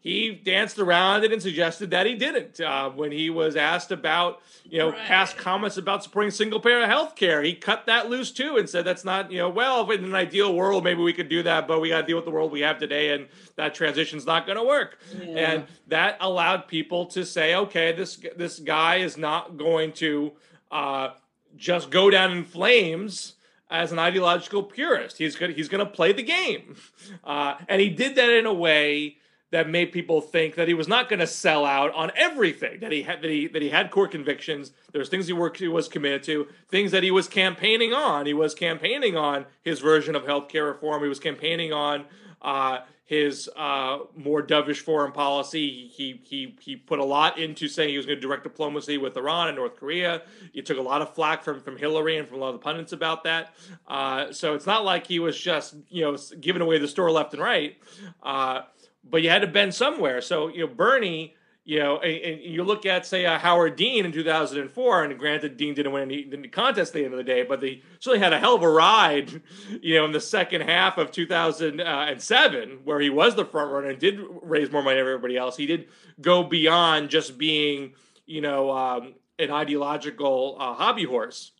B: He danced around it and suggested that he didn't. When he was asked about, past comments about supporting single-payer health care, he cut that loose too and said that's not, well, in an ideal world, maybe we could do that, but we got to deal with the world we have today, and that transition's not going to work. Yeah. And that allowed people to say, okay, this guy is not going to just go down in flames as an ideological purist. He's going to play the game. And he did that in a way that made people think that he was not going to sell out on everything, that he had core convictions. There's things he was committed to, things that he was campaigning on. He was campaigning on his version of healthcare reform. He was campaigning on his more dovish foreign policy. He put a lot into saying he was going to direct diplomacy with Iran and North Korea. He took a lot of flack from Hillary and from a lot of the pundits about that. So it's not like he was just giving away the store left and right. But you had to bend somewhere. So Bernie. And you look at, say, Howard Dean in 2004, and granted, Dean didn't win any contest at the end of the day, but they certainly had a hell of a ride, in the second half of 2007, where he was the front runner and did raise more money than everybody else. He did go beyond just being, an ideological hobby horse.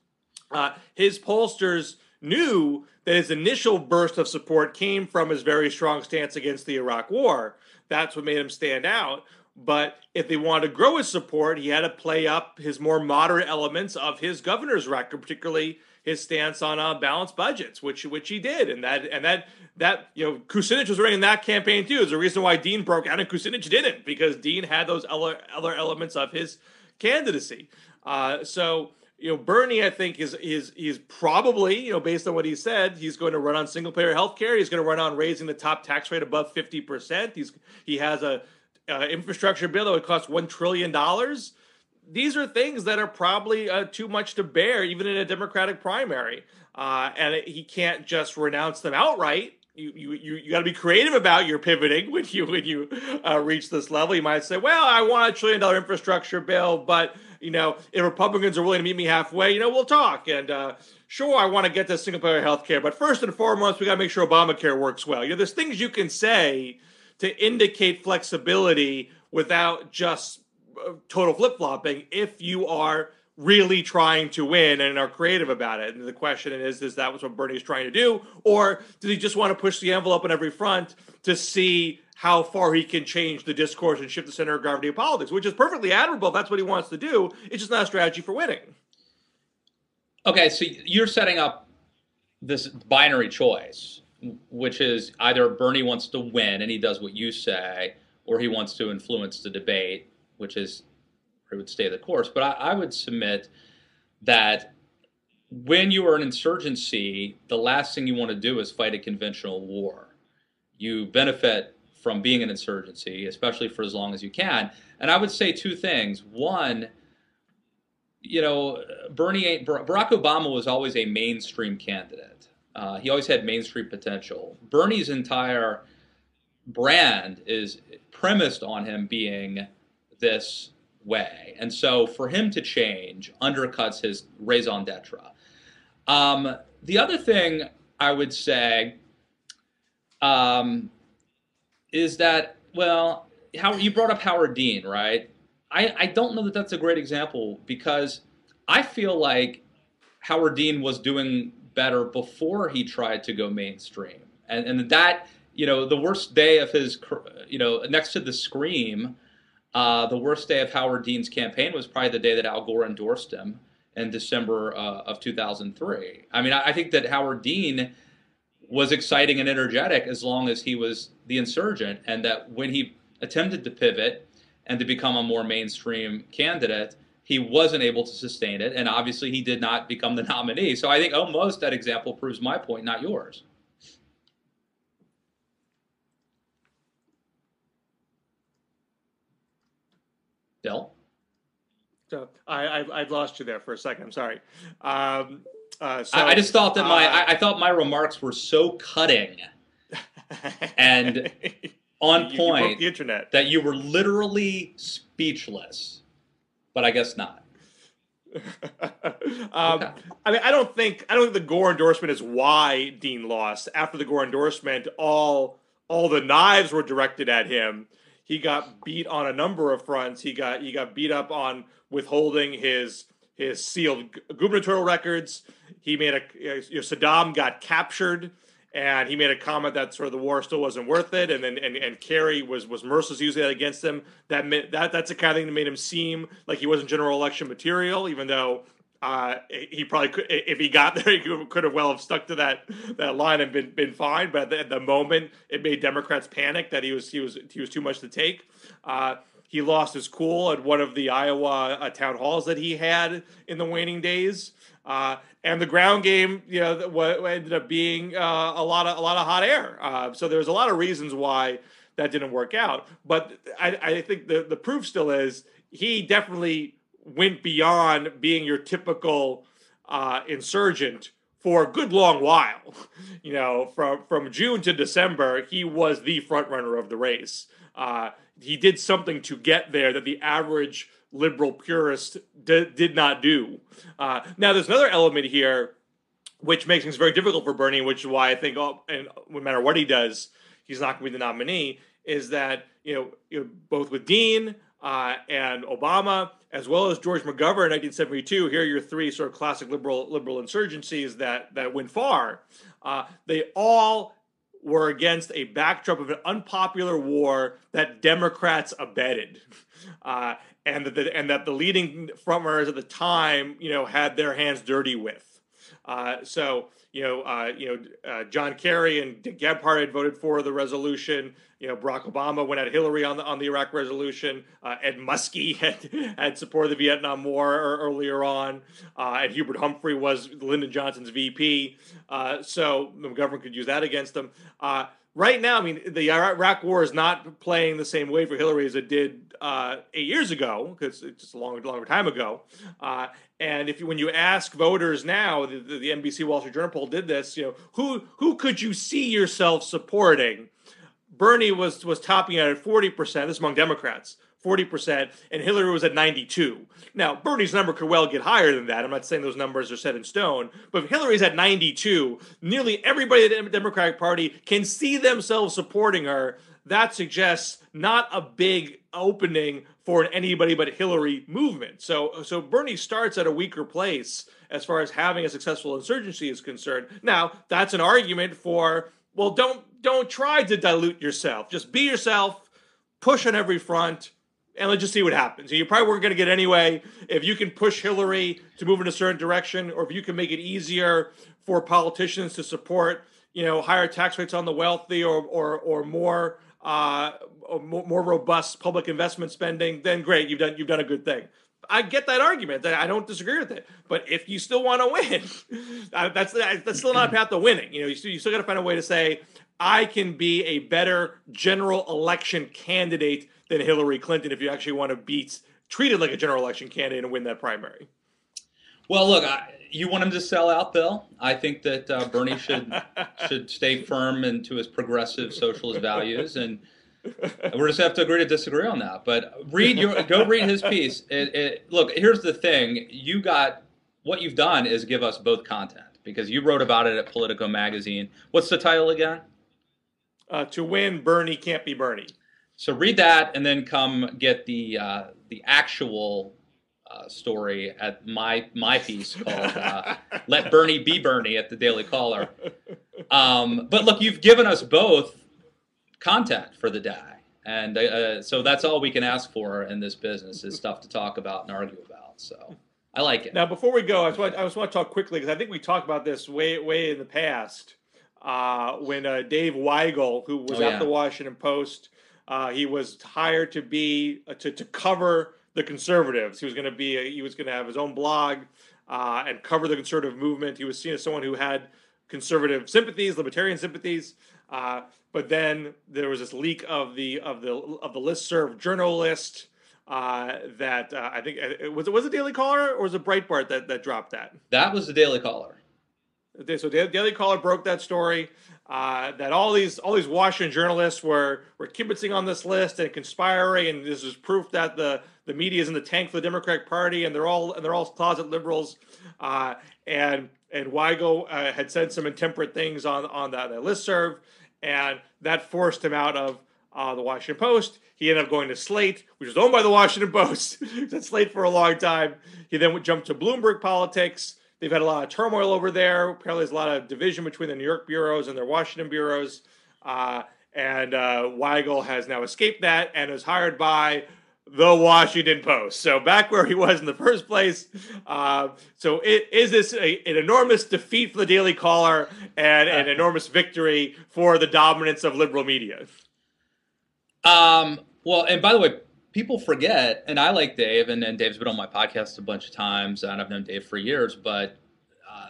B: His pollsters knew that his initial burst of support came from his very strong stance against the Iraq War. That's what made him stand out. But if they wanted to grow his support, he had to play up his more moderate elements of his governor's record, particularly his stance on balanced budgets, which he did, and that Kucinich was running that campaign too. There's a reason why Dean broke out and Kucinich didn't, because Dean had those other elements of his candidacy. So Bernie, I think, is probably, based on what he said, he's going to run on single payer health care. He's going to run on raising the top tax rate above 50%. He has a infrastructure bill that would cost $1 trillion. These are things that are probably too much to bear, even in a Democratic primary. And he can't just renounce them outright. You got to be creative about your pivoting when you reach this level. You might say, well, I want $1 trillion infrastructure bill, but if Republicans are willing to meet me halfway, we'll talk. And sure, I want to get to single payer health care, but first and foremost, we got to make sure Obamacare works well. There's things you can say to indicate flexibility without just total flip-flopping if you are really trying to win and are creative about it. And the question is that what Bernie's trying to do? Or does he just want to push the envelope on every front to see how far he can change the discourse and shift the center of gravity of politics, which is perfectly admirable if that's what he wants to do. It's just not a strategy for winning.
A: Okay, so you're setting up this binary choice, which is either Bernie wants to win and he does what you say, or he wants to influence the debate, which is, or would stay the course. But I would submit that when you are an insurgency, the last thing you want to do is fight a conventional war. You benefit from being an insurgency, especially for as long as you can. And I would say two things. One, Barack Obama was always a mainstream candidate. He always had mainstream potential. Bernie's entire brand is premised on him being this way. And so for him to change undercuts his raison d'etre. The other thing I would say is that, well, you brought up Howard Dean, right? I don't know that that's a great example, because I feel like Howard Dean was doing better before he tried to go mainstream. And that, the worst day of his, next to the Scream, the worst day of Howard Dean's campaign was probably the day that Al Gore endorsed him in December of 2003. I mean, I think that Howard Dean was exciting and energetic as long as he was the insurgent, and that when he attempted to pivot and to become a more mainstream candidate, he wasn't able to sustain it, and obviously he did not become the nominee. So I think almost that example proves my point, not yours. Bill?
B: So I've lost you there for a second. I'm sorry.
A: I just thought that I thought my remarks were so cutting and on point
B: you broke the internet,
A: that you were literally speechless. But I guess not.
B: Okay. I mean, I don't think the Gore endorsement is why Dean lost. After the Gore endorsement, all all the knives were directed at him. He got beat on a number of fronts. He got beat up on withholding his sealed gubernatorial records. He made Saddam got captured, and he made a comment that sort of the war still wasn't worth it, and Kerry was merciless using that against him. That's the kind of thing that made him seem like he wasn't general election material, even though he probably could, if he got there, he could have well have stuck to that line and been fine. But at the moment, it made Democrats panic that he was too much to take. He lost his cool at one of the Iowa town halls that he had in the waning days. And the ground game, ended up being a lot of hot air. So there's a lot of reasons why that didn't work out. But I think the proof still is he definitely went beyond being your typical insurgent for a good long while. From June to December, he was the front runner of the race. He did something to get there that the average liberal purist did not do. Now, there's another element here which makes things very difficult for Bernie, which is why I think, and no matter what he does, he's not going to be the nominee, is that, both with Dean and Obama, as well as George McGovern in 1972, here are your three sort of classic liberal insurgencies that went far. They all were against a backdrop of an unpopular war that Democrats abetted. And that the leading frontrunners at the time, had their hands dirty with. John Kerry and Dick Gephardt had voted for the resolution. Barack Obama went at Hillary on the Iraq resolution. Ed Muskie had supported the Vietnam War earlier on, and Hubert Humphrey was Lyndon Johnson's VP. So the government could use that against them. Right now, the Iraq War is not playing the same way for Hillary as it did 8 years ago, because it's just a longer time ago. And when you ask voters now, the NBC Wall Street Journal poll did this. Who could you see yourself supporting? Bernie was topping out at 40%. This is among Democrats. 40%, and Hillary was at 92. Now, Bernie's number could well get higher than that. I'm not saying those numbers are set in stone, but if Hillary's at 92, nearly everybody in the Democratic Party can see themselves supporting her. That suggests not a big opening for an anybody but Hillary movement. So Bernie starts at a weaker place as far as having a successful insurgency is concerned. Now, that's an argument for, well, don't try to dilute yourself. Just be yourself, push on every front, and let's just see what happens. You probably weren't going to get anyway. If you can push Hillary to move in a certain direction, or if you can make it easier for politicians to support, higher tax rates on the wealthy, or more robust public investment spending, then great, you've done a good thing. I get that argument. I don't disagree with it. But if you still want to win, that's still not a path to winning. You still got to find a way to say, I can be a better general election candidate than Hillary Clinton if you actually want to treat it like a general election candidate and win that primary.
A: Well, look, you want him to sell out, Bill? I think that Bernie should stay firm into his progressive socialist values, and we're just have to agree to disagree on that. But go read his piece. Look, here's the thing: what you've done is give us both content, because you wrote about it at Politico magazine. What's the title again?
B: To win, Bernie can't be Bernie.
A: So read that, and then come get the actual story at my piece called "Let Bernie Be Bernie" at the Daily Caller. But look, you've given us both content for the day, and so that's all we can ask for in this business is stuff to talk about and argue about. So I like it.
B: Now, before we go, I just want to talk quickly, because I think we talked about this way in the past when Dave Weigel, who was at the Washington Post. He was hired to cover the conservatives. He was going to have his own blog and cover the conservative movement. He was seen as someone who had conservative sympathies, libertarian sympathies. But then there was this leak of the listserv journalist that I think was it Daily Caller or was it Breitbart that dropped that?
A: That was the Daily Caller.
B: So the Daily Caller broke that story. That all these Washington journalists were kibitzing on this list and conspiring, and this is proof that the media is in the tank for the Democratic Party, and they're all closet liberals. And Weigel had said some intemperate things on that listserv, and that forced him out of the Washington Post. He ended up going to Slate, which was owned by the Washington Post. He was at Slate for a long time. He then jumped to Bloomberg Politics. They've had a lot of turmoil over there. Apparently, there's a lot of division between the New York bureaus and their Washington bureaus. And Weigel has now escaped that and is hired by the Washington Post. So back where he was in the first place. So is this an enormous defeat for the Daily Caller and an enormous victory for the dominance of liberal media?
A: Well, and by the way, people forget, and I like Dave, and Dave's been on my podcast a bunch of times, and I've known Dave for years, but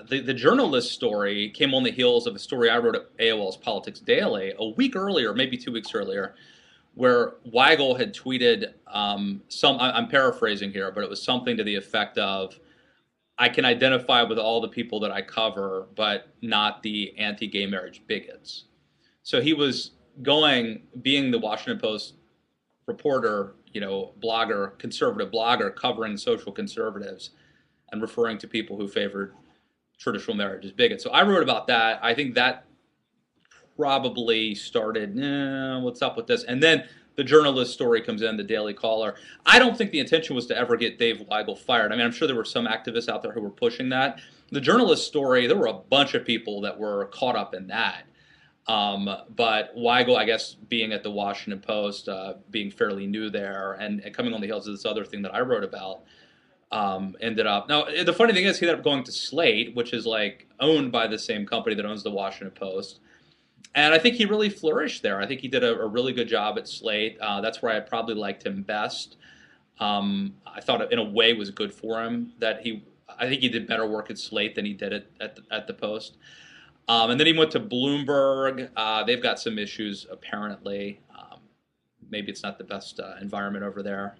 A: the journalist story came on the heels of a story I wrote at AOL's Politics Daily a week earlier, maybe 2 weeks earlier, where Weigel had tweeted I'm paraphrasing here, but it was something to the effect of, I can identify with all the people that I cover, but not the anti-gay marriage bigots. So he was being the Washington Post reporter, blogger, conservative blogger, covering social conservatives and referring to people who favored traditional marriage as bigots. So I wrote about that. I think that probably started, what's up with this? And then the journalist story comes in, the Daily Caller. I don't think the intention was to ever get Dave Weigel fired. I mean, I'm sure there were some activists out there who were pushing that. The journalist story, there were a bunch of people that were caught up in that. But Weigel, I guess, being at the Washington Post, being fairly new there, and coming on the heels of this other thing that I wrote about, ended up. Now, the funny thing is, he ended up going to Slate, which is like owned by the same company that owns the Washington Post. And I think he really flourished there. I think he did a really good job at Slate. That's where I probably liked him best. I thought it, in a way, was good for him that I think he did better work at Slate than he did at the Post. And then he went to Bloomberg. They've got some issues, apparently. Maybe it's not the best environment over there,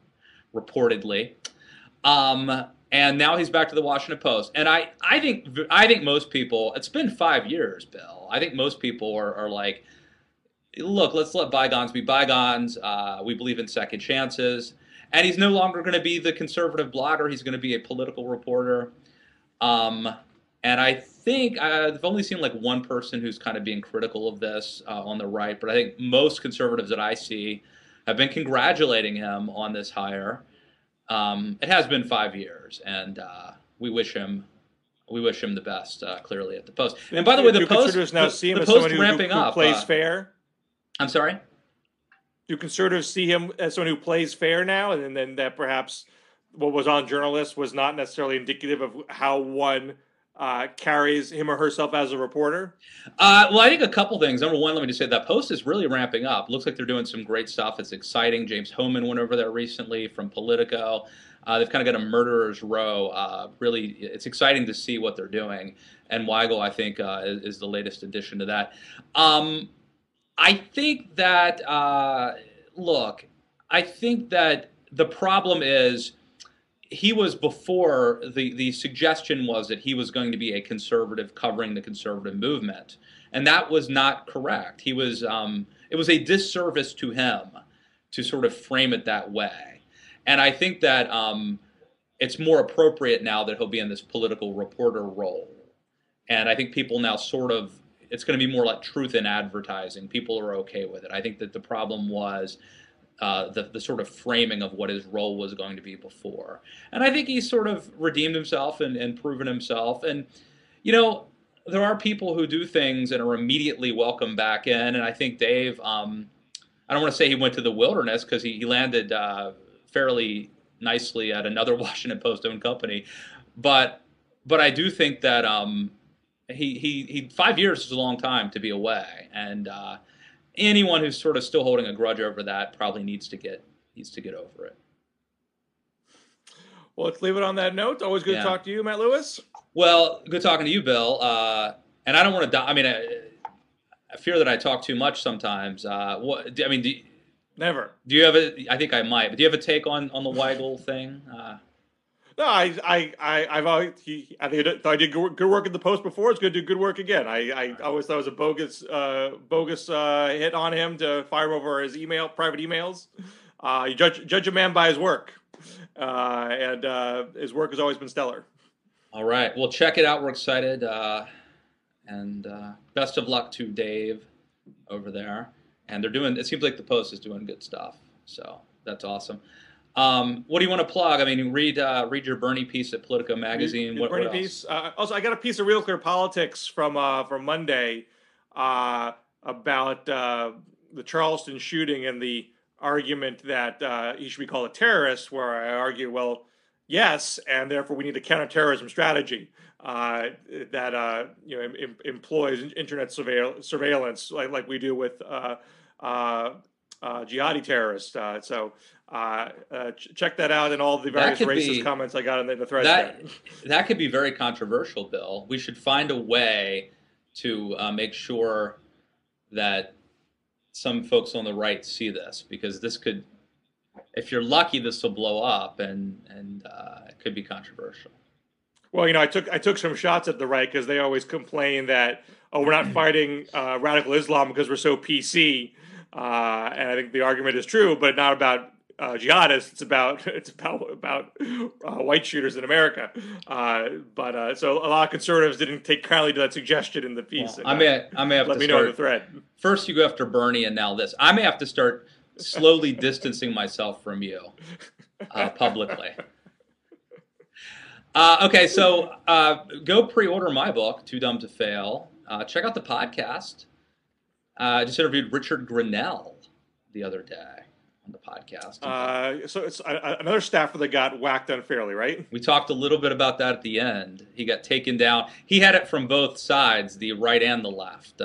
A: reportedly. And now he's back to the Washington Post. And I think most people, it's been 5 years, Bill. I think most people are like, look, let's let bygones be bygones. We believe in second chances. And he's no longer going to be the conservative blogger. He's going to be a political reporter. And I think I've only seen like one person who's kind of being critical of this on the right, but I think most conservatives that I see have been congratulating him on this hire. It has been 5 years, and we wish him the best. Clearly at the Post. And by the way, the Post
B: now see him
A: the
B: as
A: Post
B: someone
A: ramping
B: who
A: up.
B: Plays fair.
A: I'm sorry.
B: Do conservatives see him as someone who plays fair now, and then that perhaps what was on journalists was not necessarily indicative of how one carries him or herself as a reporter?
A: Well, I think a couple things. Number one, let me just say that Post is really ramping up. Looks like they're doing some great stuff. It's exciting. James Hohmann went over there recently from Politico. They've kind of got a murderer's row. Really, it's exciting to see what they're doing. And Weigel, I think, is the latest addition to that. I think that, I think that the problem is, he was before, the suggestion was that he was going to be a conservative covering the conservative movement. And that was not correct. He was, it was a disservice to him to sort of frame it that way. And I think that it's more appropriate now that he'll be in this political reporter role. And I think people now it's going to be more like truth in advertising. People are okay with it. I think that the problem was the sort of framing of what his role was going to be before. And I think he's sort of redeemed himself and proven himself. And, there are people who do things and are immediately welcomed back in. And I think Dave, I don't want to say he went to the wilderness because he landed fairly nicely at another Washington Post-owned company. But I do think that he 5 years is a long time to be away. And anyone who's sort of still holding a grudge over that probably needs to get over it.
B: Well, let's leave it on that note. Always good to talk to you, Matt Lewis.
A: Well, good talking to you, Bill. And I don't want to. I mean, I fear that I talk too much sometimes.
B: Never.
A: Do you have I think I might. But do you have a take on the Weigel thing?
B: No, I've always. I think I did good work at the Post before. It's going to do good work again. I always thought it was a bogus hit on him to fire him over his private emails. You judge a man by his work, and his work has always been stellar.
A: All right, well, check it out. We're excited, and best of luck to Dave over there, and they're doing. It seems like the Post is doing good stuff. So that's awesome. What do you want to plug? I mean, read your Bernie piece at Politico magazine.
B: What Bernie piece? Also, I got a piece of Real Clear Politics from Monday about the Charleston shooting and the argument that he should be called a terrorist. Where I argue, well, yes, and therefore we need a counterterrorism strategy that employs internet surveillance like we do with jihadi terrorists. Check that out and all the various racist comments I got in the thread.
A: That could be very controversial, Bill. We should find a way to make sure that some folks on the right see this, because this could, if you're lucky, this will blow up, and it could be controversial. Well,
B: I took some shots at the right because they always complain that, oh, we're not fighting radical Islam because we're so PC. And I think the argument is true, but not about jihadists. It's about white shooters in America. So a lot of conservatives didn't take kindly to that suggestion in the piece.
A: Well, I may have
B: let
A: to
B: me know in the thread.
A: First, you go after Bernie, and now this. I may have to start slowly distancing myself from you publicly. Okay, so go pre-order my book, Too Dumb to Fail. Check out the podcast. I just interviewed Richard Grinnell the other day on the podcast.
B: So it's another staffer that got whacked unfairly, right?
A: We talked a little bit about that at the end. He got taken down. He had it from both sides, the right and the left.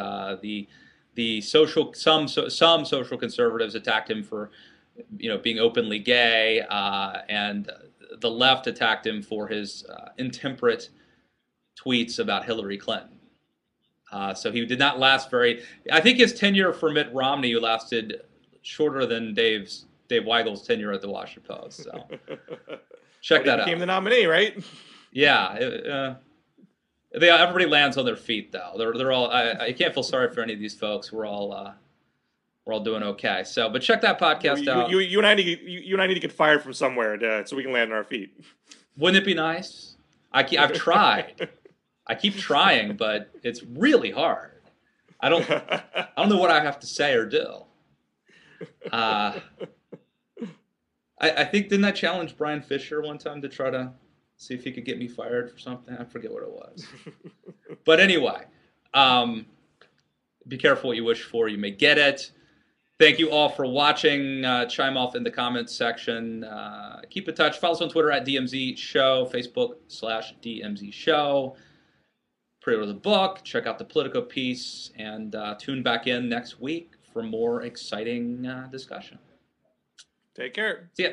A: Some social conservatives attacked him for, being openly gay, and the left attacked him for his intemperate tweets about Hillary Clinton. So he did not last I think his tenure for Mitt Romney lasted shorter than Dave Weigel's tenure at the Washington Post. So check that out.
B: He became the nominee, right?
A: Yeah. Everybody lands on their feet, though. They're all. I can't feel sorry for any of these folks. We're all doing okay. So, but check that podcast out.
B: You and I need to get fired from somewhere so we can land on our feet.
A: Wouldn't it be nice? I've tried. I keep trying, but it's really hard. I don't know what I have to say or do. I think, didn't I challenge Brian Fisher one time to try to see if he could get me fired for something? I forget what it was. But anyway, be careful what you wish for. You may get it. Thank you all for watching. Chime off in the comments section. Keep in touch. Follow us on Twitter at DMZ Show, Facebook/DMZ Show. Pre-order the book. Check out the Politico piece, and tune back in next week for more exciting discussion.
B: Take care.
A: See ya.